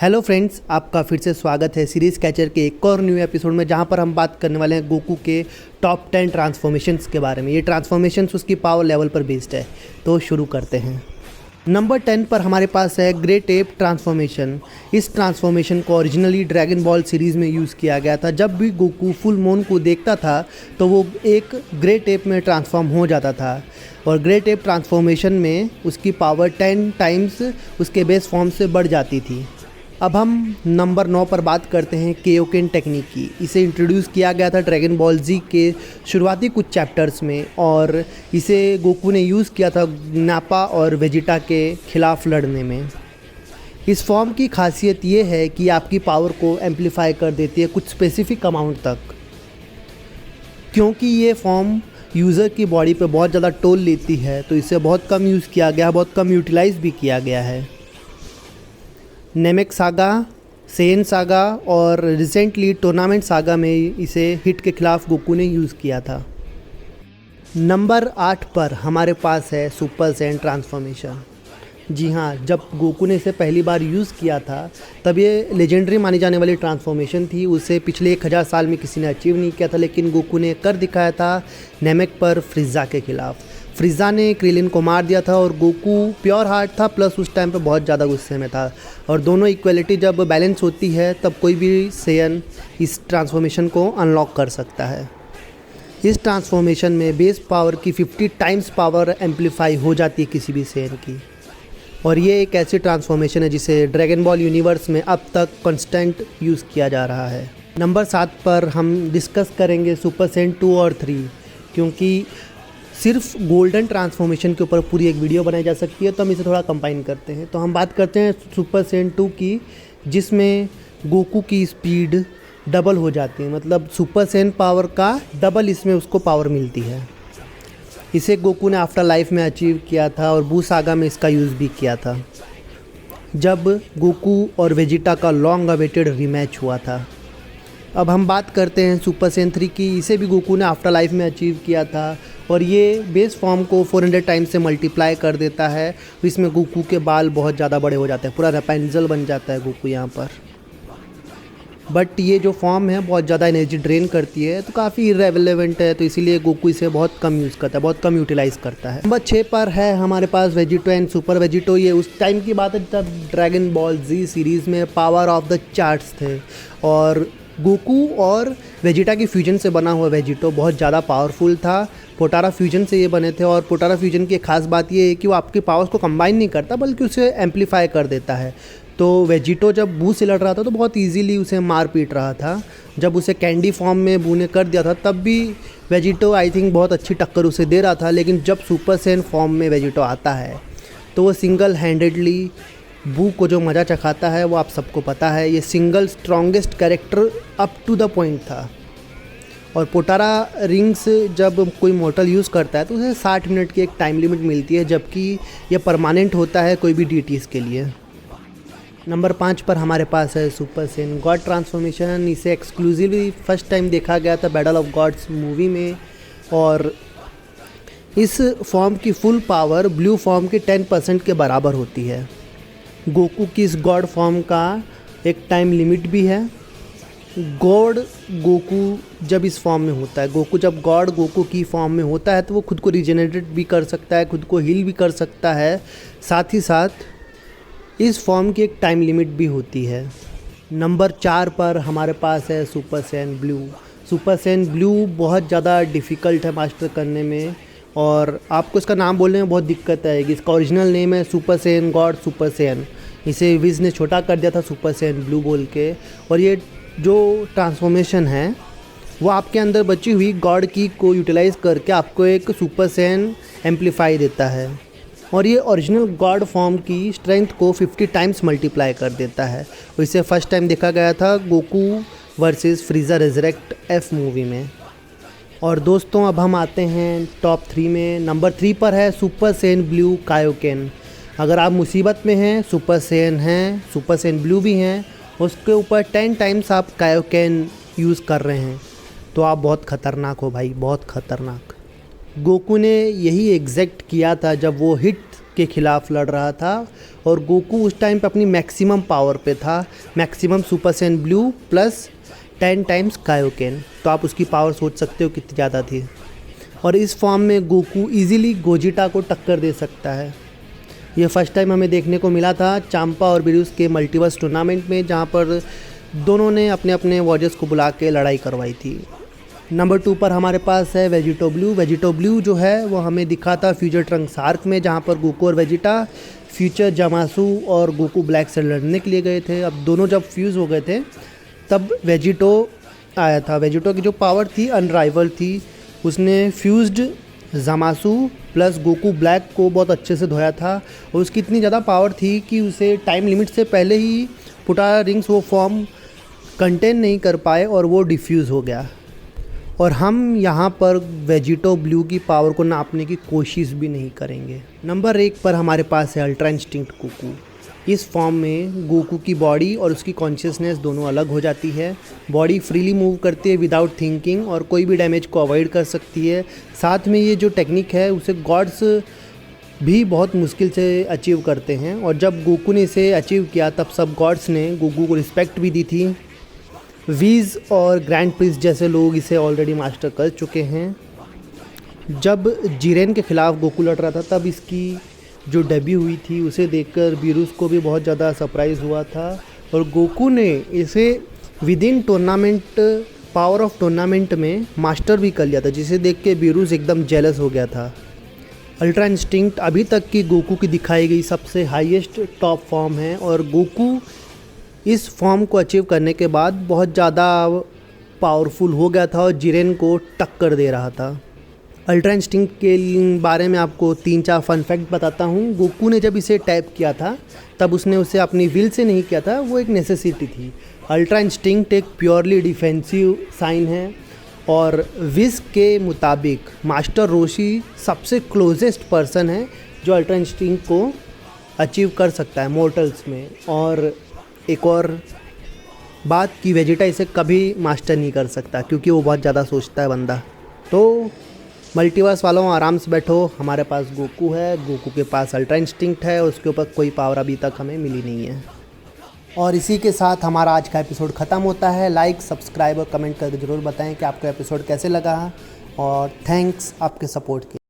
Hello friends, आपका फिर से स्वागत है सीरीज़ कैचर के एक और न्यू एपिसोड में, जहां पर हम बात करने वाले हैं गोकू के टॉप 10 ट्रांसफॉर्मेशंस के बारे में। ये ट्रांसफॉर्मेशंस उसकी पावर लेवल पर बेस्ड है, तो शुरू करते हैं। नंबर 10 पर हमारे पास है ग्रेट एप ट्रांसफॉर्मेशन। इस ट्रांसफॉर्मेशन को ओरिजिनली ड्रैगन बॉल सीरीज़ में यूज़ किया गया था। जब भी गोकू फुल मून को देखता था तो वो एक ग्रेट एप में ट्रांसफॉर्म हो जाता था, और ग्रेट एप ट्रांसफॉर्मेशन में उसकी पावर 10 टाइम्स उसके बेस फॉर्म से बढ़ जाती थी। अब हम नंबर 9 पर बात करते हैं केओकेन टेक्निक की। इसे इंट्रोड्यूस किया गया था ड्रैगन बॉल जी के शुरुआती कुछ चैप्टर्स में, और इसे गोकू ने यूज़ किया था नापा और वेजिटा के खिलाफ लड़ने में। इस फॉर्म की खासियत ये है कि आपकी पावर को एम्पलीफाई कर देती है कुछ स्पेसिफिक अमाउंट तक। क्योंकि ये फॉर्म यूज़र की बॉडी पे बहुत ज़्यादा टोल लेती है, तो इसे बहुत कम यूज़ किया गया, बहुत कम यूटिलाइज़ भी किया गया है। नेमेक सागा, सेन सागा और रिसेंटली टूर्नामेंट सागा में इसे हिट के खिलाफ गोकू ने यूज़ किया था। नंबर 8 पर हमारे पास है सुपर सैयन ट्रांसफॉर्मेशन। जी हाँ, जब गोकू ने इसे पहली बार यूज़ किया था तब ये लेजेंडरी मानी जाने वाली ट्रांसफॉर्मेशन थी। उसे पिछले 1000 साल में किसी ने अचीव नहीं किया था, लेकिन गोकू ने कर दिखाया था नेमेक पर फ्रिज़ा के खिलाफ। फ्रिज़ा ने क्रिलिन को मार दिया था, और गोकू प्योर हार्ट था प्लस उस टाइम पे बहुत ज़्यादा गुस्से में था, और दोनों इक्वलिटी जब बैलेंस होती है तब कोई भी सेयन इस ट्रांसफॉर्मेशन को अनलॉक कर सकता है। इस ट्रांसफॉर्मेशन में बेस पावर की 50 टाइम्स पावर एम्पलीफाई हो जाती है किसी भी सेयन की, और ये एक ऐसी ट्रांसफॉर्मेशन है जिसे ड्रैगन बॉल यूनिवर्स में अब तक कांस्टेंट यूज़ किया जा रहा है। नंबर 7 पर हम डिस्कस करेंगे सुपर सैयन 2 और 3, क्योंकि सिर्फ गोल्डन ट्रांसफॉर्मेशन के ऊपर पूरी एक वीडियो बनाई जा सकती है, तो हम इसे थोड़ा कंबाइन करते हैं। तो हम बात करते हैं सुपर सैयन 2 की, जिसमें गोकू की स्पीड डबल हो जाती है, मतलब सुपर सैयन पावर का डबल इसमें उसको पावर मिलती है। इसे गोकू ने आफ्टर लाइफ में अचीव किया था, और बू सागा में इसका यूज़ भी किया था, जब गोकू और वेजिटा का लॉन्ग अवेटेड रीमैच हुआ था। अब हम बात करते हैं सुपर सैयन 3 की। इसे भी गोकू ने आफ्टर लाइफ में अचीव किया था, और ये बेस फॉर्म को 400 टाइम्स से मल्टीप्लाई कर देता है। इसमें गोकू के बाल बहुत ज़्यादा बड़े हो जाते हैं, पूरा रैपेंजल बन जाता है गोकू यहाँ पर। बट ये जो फॉर्म है बहुत ज़्यादा एनर्जी ड्रेन करती है, तो काफ़ी इरेलेवेंट है, तो इसीलिए गोकू इसे बहुत कम यूज़ करता है, बहुत कम यूटिलाइज़ करता है। नंबर 6 पर है हमारे पास वेजिटो एंड सुपर वेजिटो। ये उस टाइम की बात है जब ड्रैगन बॉल जी सीरीज़ में पावर ऑफ द चार्ट्स थे, और गोकू और वेजिटा की फ्यूजन से बना हुआ वेजिटो बहुत ज़्यादा पावरफुल था। पोटारा फ्यूजन से ये बने थे, और पोटारा फ्यूजन की एक खास बात ये है कि वो आपकी पावर्स को कंबाइन नहीं करता बल्कि उसे एम्पलीफाई कर देता है। तो वेजिटो जब बू से लड़ रहा था तो बहुत इजीली उसे मार पीट रहा था। जब उसे कैंडी फॉर्म में बू ने कर दिया था तब भी वेजिटो आई थिंक बहुत अच्छी टक्कर उसे दे रहा था, लेकिन जब सुपर सैयन फॉर्म में वेजिटो आता है तो वो सिंगल हैंडेडली बू को जो मज़ा चखाता है वो आप सबको पता है। ये single strongest character up to the point था। और पोटारा रिंग्स जब कोई मॉर्टल यूज़ करता है तो उसे 60 मिनट की एक टाइम लिमिट मिलती है, जबकि ये परमानेंट होता है कोई भी डीटीज़ के लिए। नंबर 5 पर हमारे पास है सुपर सैयन गॉड ट्रांसफॉर्मेशन। इसे एक्सक्लूसिवली फर्स्ट टाइम देखा गया था बैटल ऑफ गॉड्स मूवी में, और इस फॉर्म की फुल पावर ब्लू फॉर्म के 10% के बराबर होती है। गोकू की इस गॉड फॉर्म का एक टाइम लिमिट भी है। गॉड गोकू जब इस फॉर्म में होता है, गोकू जब गॉड गोकू की फॉर्म में होता है तो वो खुद को रिजेनरेट भी कर सकता है, खुद को हील भी कर सकता है। साथ ही साथ इस फॉर्म की एक टाइम लिमिट भी होती है। नंबर 4 पर हमारे पास है super Saiyan blue. Super Saiyan blue बहुत ज़्यादा डिफ़िकल्ट है मास्टर करने में, और आपको इसका नाम बोलने में बहुत दिक्कत आएगी। इसका ओरिजिनल नेम है super Saiyan God super Saiyan. इसे विज ने छोटा कर दिया था सुपर सैयन ब्लू बोल के, और ये जो ट्रांसफॉर्मेशन है वो आपके अंदर बची हुई गॉड की को यूटिलाइज़ करके आपको एक सुपर सैयन एम्पलीफाई देता है, और ये ओरिजिनल गॉड फॉर्म की स्ट्रेंथ को 50 टाइम्स मल्टीप्लाई कर देता है। और इसे फर्स्ट टाइम देखा गया था Goku versus फ्रीज़ा resurrect F movie में। और दोस्तों अब हम आते हैं टॉप 3 में। नंबर 3 पर है सुपर सैयन ब्लू कायोकेन। अगर आप मुसीबत में हैं, सुपर सैयन हैं, सुपर सैयन ब्लू भी हैं, उसके ऊपर 10 टाइम्स आप कायोकेन यूज़ कर रहे हैं, तो आप बहुत ख़तरनाक हो भाई, बहुत ख़तरनाक। गोकू ने यही एग्जैक्ट किया था जब वो हिट के खिलाफ लड़ रहा था और गोकू उस टाइम पे अपनी मैक्सिमम पावर पे था, maximum super Saiyan blue plus 10 times Kaioken. तो आप उसकी पावर सोच सकते हो कितनी ज़्यादा थी। और इस फॉर्म में गोकू इजीली गोजिटा को टक्कर दे सकता है। ये फर्स्ट टाइम हमें देखने को मिला था चांपा और बिरूस के मल्टीवर्स टूर्नामेंट में, जहाँ पर दोनों ने अपने अपने वॉरियर्स को बुला के लड़ाई करवाई थी। नंबर 2 पर हमारे पास है वेजिटो ब्लू। वेजिटो ब्लू जो है वो हमें दिखा था फ्यूचर ट्रंक्स आर्क में, जहाँ पर गोकू और वेजिटा फ्यूचर जामासू और गोकू ब्लैक से लड़ने के लिए गए थे। अब दोनों जब फ्यूज़ हो गए थे तब वेजिटो आया था। वेजिटो की जो पावर थी अनराइवल थी। उसने फ्यूज्ड जामासू प्लस गोकू ब्लैक को बहुत अच्छे से धोया था और उसकी इतनी ज़्यादा पावर थी कि उसे टाइम लिमिट से पहले ही पुटारा रिंग्स वो फॉर्म कंटेन नहीं कर पाए और वो डिफ्यूज़ हो गया। और हम यहाँ पर वेजिटो ब्लू की पावर को नापने की कोशिश भी नहीं करेंगे। नंबर 1 पर हमारे पास है अल्ट्रा इंस्टिंक्ट गोकू। इस फॉर्म में गोकू की बॉडी और उसकी कॉन्शियसनेस दोनों अलग हो जाती है। बॉडी फ्रीली मूव करती है विदाउट थिंकिंग और कोई भी डैमेज को अवॉइड कर सकती है। साथ में ये जो टेक्निक है उसे गॉड्स भी बहुत मुश्किल से अचीव करते हैं और जब गोकू ने इसे अचीव किया तब सब गॉड्स ने गोकू को रिस्पेक्ट भी दी थी। वीज़ और ग्रैंड प्रिंस जैसे लोग इसे ऑलरेडी मास्टर कर चुके हैं। जब जिरेन के ख़िलाफ़ गोकू लड़ रहा था तब इसकी जो डेब्यू हुई थी उसे देखकर बिरूस को भी बहुत ज़्यादा सरप्राइज़ हुआ था और गोकू ने इसे with in tournament power of tournament में मास्टर भी कर लिया था, जिसे देख के बिरूस एकदम जेलस हो गया था। अल्ट्रा इंस्टिंक्ट अभी तक की गोकू की दिखाई गई सबसे हाईएस्ट टॉप फॉर्म है और गोकू इस फॉर्म को अचीव करने के बाद बहुत ज़्यादा पावरफुल हो गया था और जिरेन को टक्कर दे रहा था। अल्ट्रा इंस्टिंक्ट के बारे में आपको 3-4 फन फैक्ट बताता हूँ। गोकू ने जब इसे टैप किया था तब उसने उसे अपनी विल से नहीं किया था, वो एक नेसेसिटी थी। अल्ट्रा इंस्टिंक्ट एक प्योरली डिफेंसिव साइन है और विज़ के मुताबिक मास्टर रोशी सबसे क्लोजेस्ट पर्सन है जो अल्ट्रा इंस्टिंक्ट को अचीव कर सकता है मोर्टल्स में। और एक और बात कि वेजिटा इसे कभी मास्टर नहीं कर सकता क्योंकि वो बहुत ज़्यादा सोचता है बंदा। तो मल्टीवर्स वालों आराम से बैठो, हमारे पास गोकू है, गोकू के पास अल्ट्रा इंस्टिंक्ट है, उसके ऊपर कोई पावर अभी तक हमें मिली नहीं है। और इसी के साथ हमारा आज का एपिसोड ख़त्म होता है। लाइक, सब्सक्राइब और कमेंट करके ज़रूर बताएं कि आपको एपिसोड कैसे लगा और थैंक्स आपके सपोर्ट के।